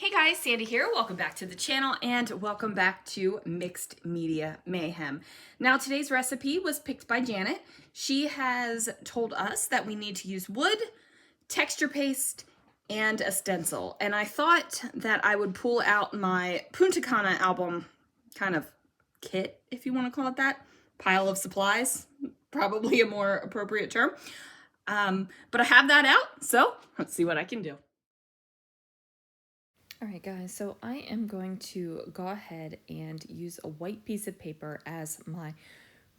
Hey guys, Sandy here. Welcome back to the channel and welcome back to Mixed Media Mayhem. Now today's recipe was picked by Janet. She has told us that we need to use wood, texture paste, and a stencil. And I thought that I would pull out my Punta Cana album kind of kit, if you want to call it that. Pile of supplies, probably a more appropriate term. But I have that out, so let's see what I can do. Alright guys, so I am going to go ahead and use a white piece of paper as my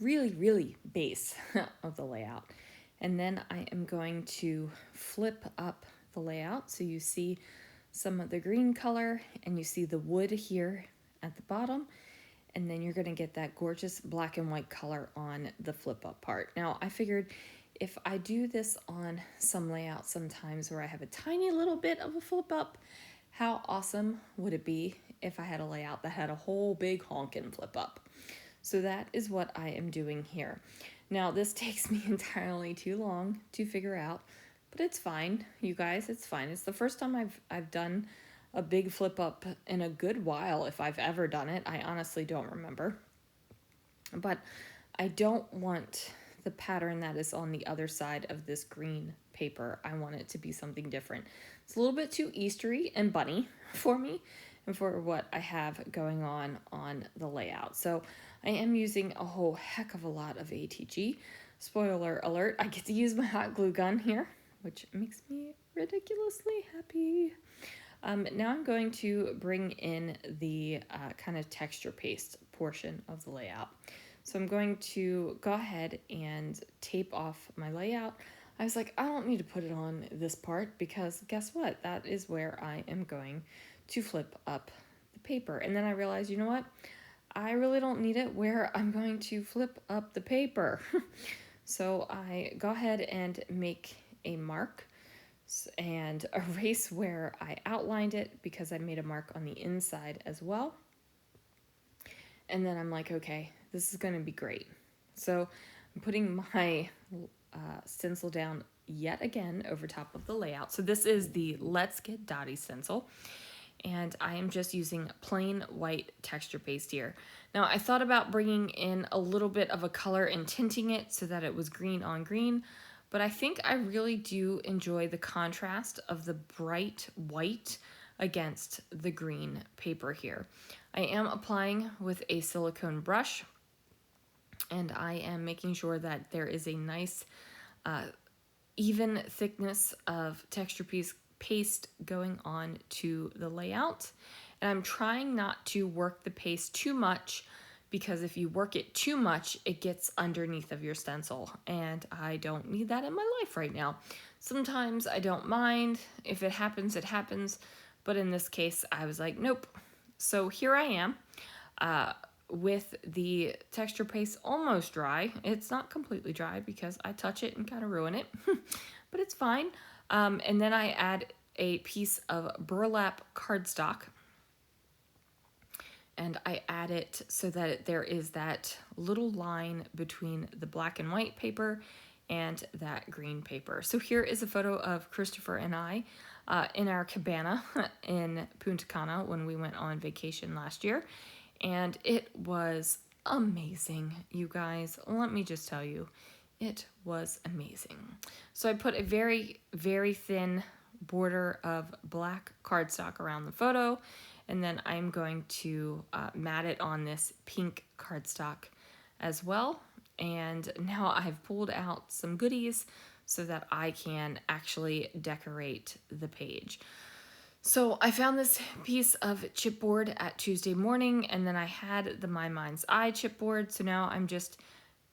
really base of the layout. And then I am going to flip up the layout so you see some of the green color and you see the wood here at the bottom. And then you're going to get that gorgeous black and white color on the flip up part. Now I figured if I do this on some layouts sometimes where I have a tiny little bit of a flip up, how awesome would it be if I had a layout that had a whole big honkin' flip up? So that is what I am doing here. Now this takes me entirely too long to figure out, but it's fine, you guys, it's fine. It's the first time I've done a big flip up in a good while, if I've ever done it. I honestly don't remember. But I don't want the pattern that is on the other side of this green paper. I want it to be something different. It's a little bit too Eastery and bunny for me and for what I have going on the layout. So I am using a whole heck of a lot of ATG. Spoiler alert, I get to use my hot glue gun here, which makes me ridiculously happy. Now I'm going to bring in the kind of texture paste portion of the layout. So I'm going to go ahead and tape off my layout. I was like, I don't need to put it on this part because guess what? That is where I am going to flip up the paper. And then I realized, you know what? I really don't need it where I'm going to flip up the paper. So I go ahead and make a mark and erase where I outlined it because I made a mark on the inside as well. And then I'm like, okay, this is going to be great. So I'm putting my stencil down yet again over top of the layout. So this is the Let's Get Dotty stencil. And I am just using plain white texture paste here. Now I thought about bringing in a little bit of a color and tinting it so that it was green on green. But I think I really do enjoy the contrast of the bright white against the green paper here. I am applying with a silicone brush and I am making sure that there is a nice even thickness of texture paste going on to the layout. And I'm trying not to work the paste too much because if you work it too much, it gets underneath of your stencil. And I don't need that in my life right now. Sometimes I don't mind. If it happens, it happens. But in this case, I was like, nope. So here I am with the texture paste almost dry. It's not completely dry because I touch it and kind of ruin it, but it's fine. And then I add a piece of burlap cardstock and I add it so that there is that little line between the black and white paper and that green paper. So here is a photo of Christopher and I in our cabana in Punta Cana when we went on vacation last year. And it was amazing, you guys. Let me just tell you, it was amazing. So I put a very thin border of black cardstock around the photo. And then I'm going to mat it on this pink cardstock as well. And now I've pulled out some goodies so that I can actually decorate the page. So I found this piece of chipboard at Tuesday morning, and then I had the My Mind's Eye chipboard. So now I'm just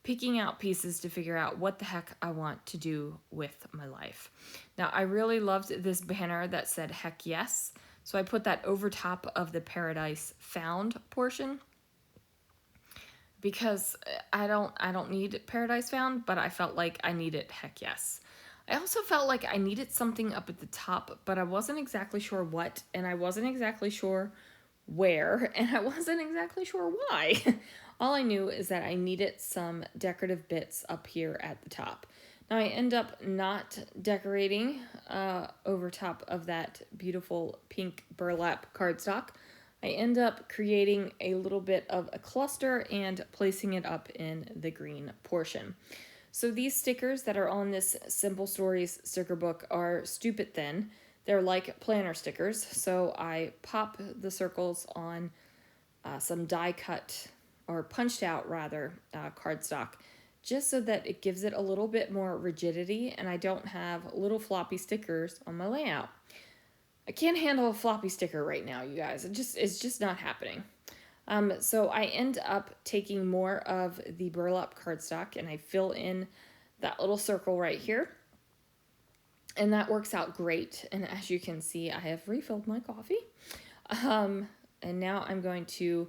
picking out pieces to figure out what the heck I want to do with my life. Now I really loved this banner that said heck yes. So I put that over top of the Paradise Found portion because I don't need Paradise Found, but I felt like I needed heck yes. I also felt like I needed something up at the top, but I wasn't exactly sure what, and I wasn't exactly sure where, and I wasn't exactly sure why. All I knew is that I needed some decorative bits up here at the top. Now I end up not decorating over top of that beautiful pink burlap cardstock. I end up creating a little bit of a cluster and placing it up in the green portion. So these stickers that are on this Simple Stories sticker book are stupid thin. They're like planner stickers. So I pop the circles on some die cut or punched out rather cardstock, just so that it gives it a little bit more rigidity and I don't have little floppy stickers on my layout. I can't handle a floppy sticker right now, you guys. It's just not happening. So I end up taking more of the burlap cardstock and I fill in that little circle right here. And that works out great. And as you can see, I have refilled my coffee. And now I'm going to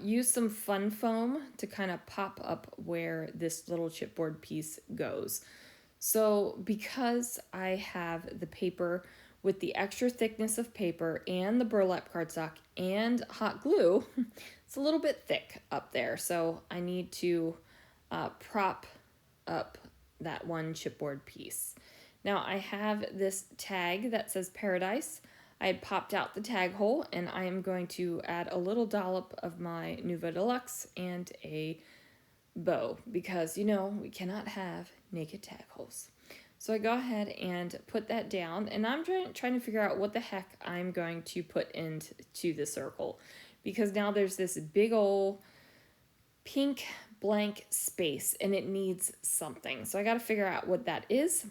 use some fun foam to kind of pop up where this little chipboard piece goes. So because I have the paper with the extra thickness of paper and the burlap cardstock and hot glue, it's a little bit thick up there. So I need to prop up that one chipboard piece. Now I have this tag that says Paradise. I had popped out the tag hole and I am going to add a little dollop of my Nuvo Deluxe and a bow because, you know, we cannot have naked tag holes. So I go ahead and put that down and I'm trying to figure out what the heck I'm going to put into the circle because now there's this big old pink blank space and it needs something. So I got to figure out what that is.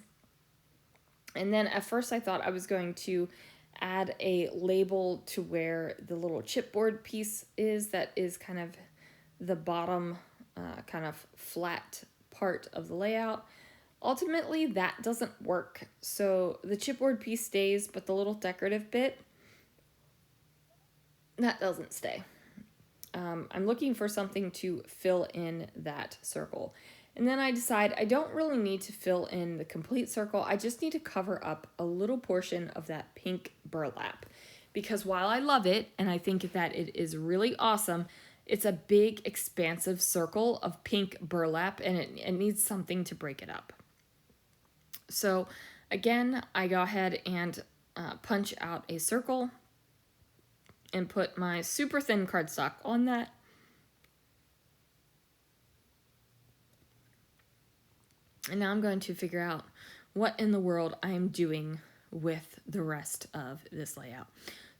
And then at first I thought I was going to add a label to where the little chipboard piece is, that is kind of the bottom kind of flat part of the layout. Ultimately, that doesn't work. So the chipboard piece stays, but the little decorative bit, that doesn't stay. I'm looking for something to fill in that circle. And then I decide I don't really need to fill in the complete circle. I just need to cover up a little portion of that pink burlap. Because while I love it, and I think that it is really awesome, it's a big, expansive circle of pink burlap, and it needs something to break it up. So again, I go ahead and punch out a circle and put my super thin cardstock on that. And now I'm going to figure out what in the world I'm doing with the rest of this layout.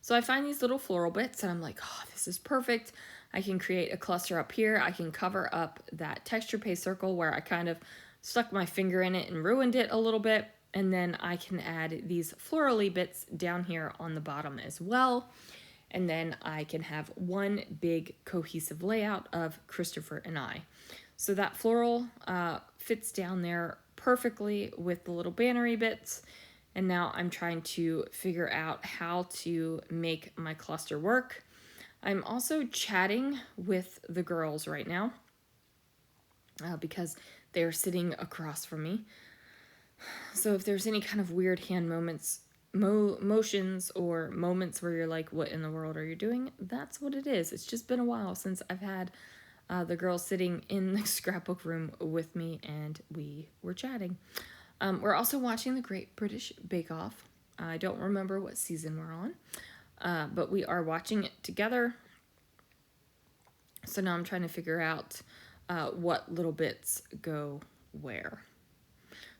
So I find these little floral bits and I'm like, oh, this is perfect. I can create a cluster up here. I can cover up that texture paste circle where I kind of stuck my finger in it and ruined it a little bit. And then I can add these florally bits down here on the bottom as well. And then I can have one big cohesive layout of Christopher and I. So that floral fits down there perfectly with the little bannery bits. And now I'm trying to figure out how to make my cluster work. I'm also chatting with the girls right now because they're sitting across from me. So if there's any kind of weird hand motions or moments where you're like, what in the world are you doing? That's what it is. It's just been a while since I've had the girls sitting in the scrapbook room with me and we were chatting. We're also watching the Great British Bake Off. I don't remember what season we're on, but we are watching it together. So now I'm trying to figure out what little bits go where.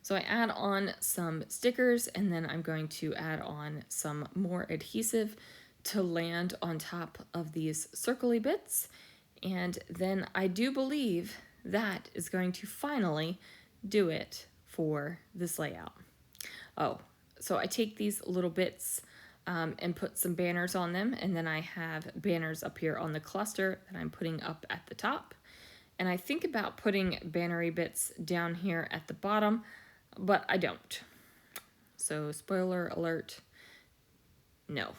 So I add on some stickers and then I'm going to add on some more adhesive to land on top of these circly bits. And then I do believe that is going to finally do it for this layout. Oh, so I take these little bits and put some banners on them, and then I have banners up here on the cluster that I'm putting up at the top. And I think about putting bannery bits down here at the bottom, but I don't. So spoiler alert, no.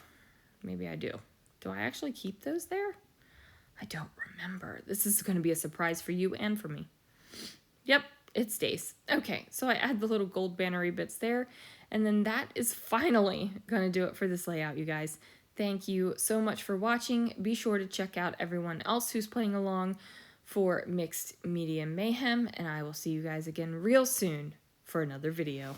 Maybe I do. Do I actually keep those there? I don't remember. This is going to be a surprise for you and for me. Yep, it stays. Okay, so I add the little gold bannery bits there, and then that is finally going to do it for this layout, you guys. Thank you so much for watching. Be sure to check out everyone else who's playing along for Mixed Media Mayhem, and I will see you guys again real soon for another video.